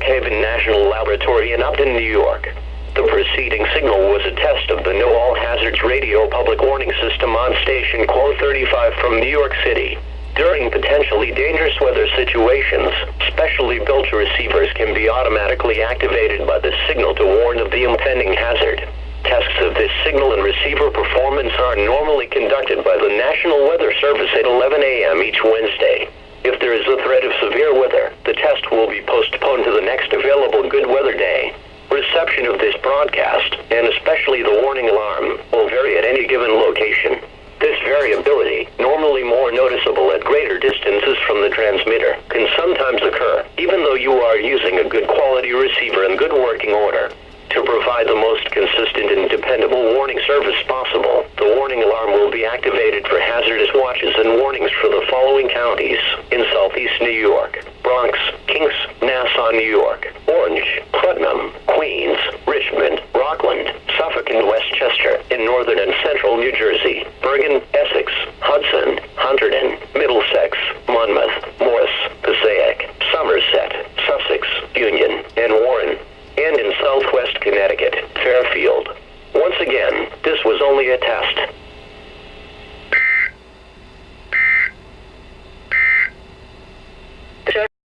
Haven National Laboratory in Upton, New York. The preceding signal was a test of the Know All Hazards radio public warning system on station Quo 35 from New York City. During potentially dangerous weather situations, specially built receivers can be automatically activated by the signal to warn of the impending hazard. Tests of this signal and receiver performance are normally conducted by the National Weather Service at 11 a.m. each Wednesday. If there is a threat of severe weather, the test will be postponed to the next available good weather day. Reception of this broadcast, and especially the warning alarm, will vary at any given location. This variability, normally more noticeable at greater distances from the transmitter, can sometimes occur, even though you are using a good quality receiver in good working order. To provide the most consistent and dependable warning service possible, the warning alarm will be activated for hazardous watches and warnings for the following counties in Southeast New York: Bronx, Kings, Nassau, New York, Orange, Putnam, Queens, Richmond, Rockland, Suffolk, and Westchester in northern and central New Jersey, Bergen, Essex, Hudson, Hunterdon, Middlesex, Monmouth, Morris, Passaic, Somerset, Sussex, Union, and Warren, and in southwest Connecticut, Fairfield. Once again, this was only a test.